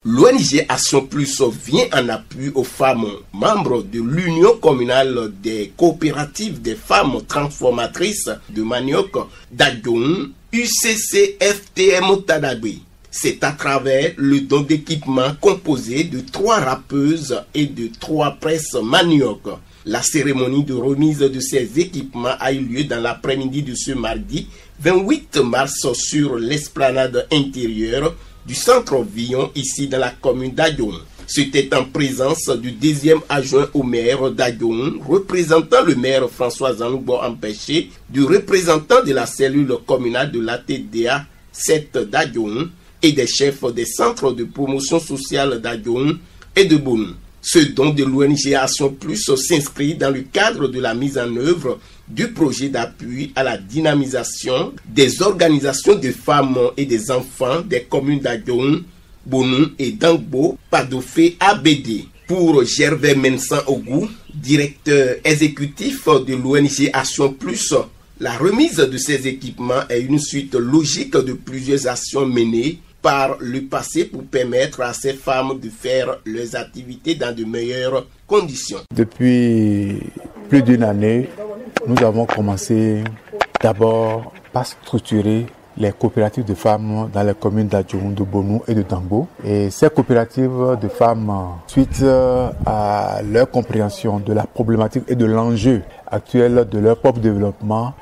L'ONG Action Plus vient en appui aux femmes membres de l'Union communale des coopératives des femmes transformatrices de manioc d'Adjoun, UCCFTM Tadabé. C'est à travers le don d'équipements composé de 3 râpeuses et de 3 presses manioc. La cérémonie de remise de ces équipements a eu lieu dans l'après-midi de ce mardi 28 mars sur l'esplanade intérieure du centre Villon, ici dans la commune d'Adjoun. C'était en présence du 2e adjoint au maire d'Adjoun, représentant le maire François Zanoubo empêché, du représentant de la cellule communale de l'ATDA 7 d'Adjoun et des chefs des centres de promotion sociale d'Adjoun et de Bonou. Ce don de l'ONG Action Plus s'inscrit dans le cadre de la mise en œuvre du projet d'appui à la dynamisation des organisations de femmes et des enfants des communes d'Adjoun, Bonou et Dangbo, Padofé, ABD. Pour Gervais Mensan Ogou, directeur exécutif de l'ONG Action Plus, la remise de ces équipements est une suite logique de plusieurs actions menées par le passé pour permettre à ces femmes de faire leurs activités dans de meilleures conditions. Depuis plus d'une année, nous avons commencé d'abord par structurer les coopératives de femmes dans les communes d'Adjoun, de Bonou et de Dangbo. Et ces coopératives de femmes, suite à leur compréhension de la problématique et de l'enjeu actuel de leur propre développement,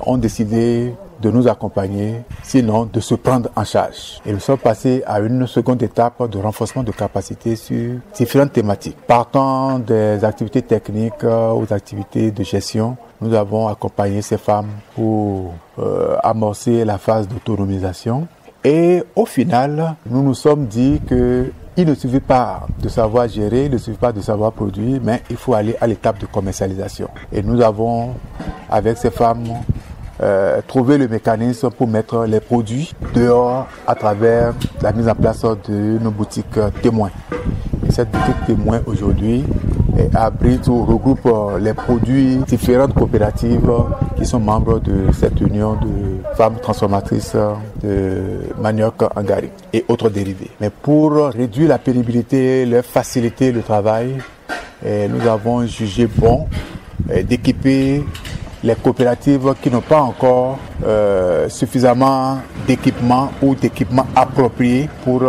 ont décidé de nous accompagner, sinon de se prendre en charge. Et nous sommes passés à une seconde étape de renforcement de capacité sur différentes thématiques. Partant des activités techniques aux activités de gestion, nous avons accompagné ces femmes pour amorcer la phase d'autonomisation. Et au final, nous nous sommes dit qu'il ne suffit pas de savoir gérer, il ne suffit pas de savoir produire, mais il faut aller à l'étape de commercialisation. Et nous avons, avec ces femmes, trouver le mécanisme pour mettre les produits dehors à travers la mise en place d'une boutique témoin. Et cette boutique témoin aujourd'hui abrite ou regroupe les produits de différentes coopératives qui sont membres de cette union de femmes transformatrices de manioc angari et autres dérivés. Mais pour réduire la pénibilité, leur faciliter le travail, nous avons jugé bon d'équiper les coopératives qui n'ont pas encore suffisamment d'équipements ou d'équipements appropriés pour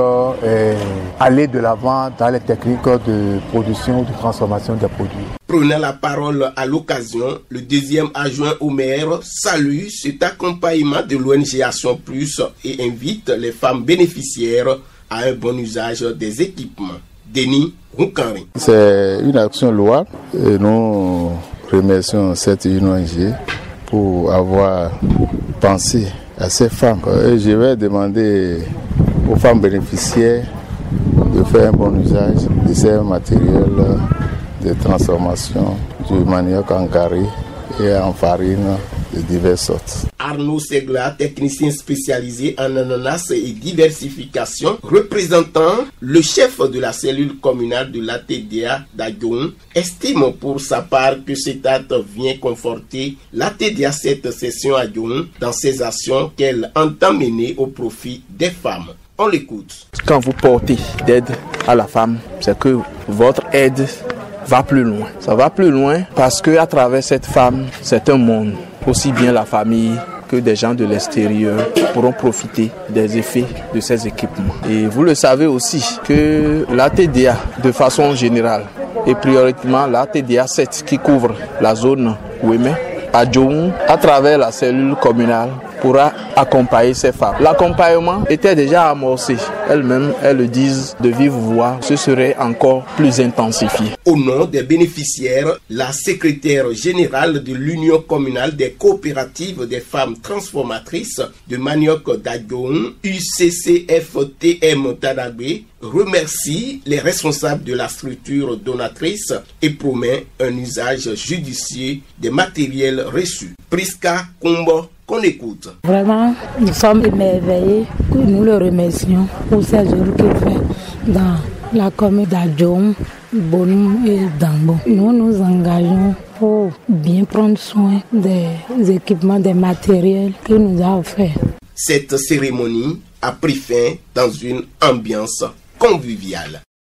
aller de l'avant dans les techniques de production ou de transformation des produits. Prenant la parole à l'occasion, le 2e adjoint au maire salue cet accompagnement de l'ONG Action Plus et invite les femmes bénéficiaires à un bon usage des équipements. Denis Roukanri. C'est une action louable et nous remercions cette ONG pour avoir pensé à ces femmes. Et je vais demander aux femmes bénéficiaires de faire un bon usage de ces matériels de transformation du manioc en carré et en farine de diverses sortes. Arnaud Segla, technicien spécialisé en ananas et diversification, représentant le chef de la cellule communale de l'ATDA d'Adjoun, estime pour sa part que cet acte vient conforter l'ATDA cette session Adjoun dans ses actions qu'elle entend mener au profit des femmes. On l'écoute. Quand vous portez d'aide à la femme, c'est que votre aide va plus loin. Ça va plus loin parce que à travers cette femme, c'est un monde. Aussi bien la famille que des gens de l'extérieur pourront profiter des effets de ces équipements. Et vous le savez aussi que l'ATDA, de façon générale, et prioritairement l'ATDA 7 qui couvre la zone Ouémé, Adjoun, à travers la cellule communale, pourra accompagner ces femmes. L'accompagnement était déjà amorcé. Elles-mêmes, elles le disent de vive voix, ce serait encore plus intensifié. Au nom des bénéficiaires, la secrétaire générale de l'Union communale des coopératives des femmes transformatrices de manioc d'Adjoun, UCCFTM Tadabé, remercie les responsables de la structure donatrice et promet un usage judicieux des matériels reçus. Priska Kombo, qu'on écoute. Vraiment, nous sommes émerveillés. Nous le remercions pour ces œuvres qu'il fait dans la commune d'Adjoun, Bonou et Dangbo. Nous nous engageons pour bien prendre soin des équipements, des matériels qu'il nous a offerts. Cette cérémonie a pris fin dans une ambiance convivial.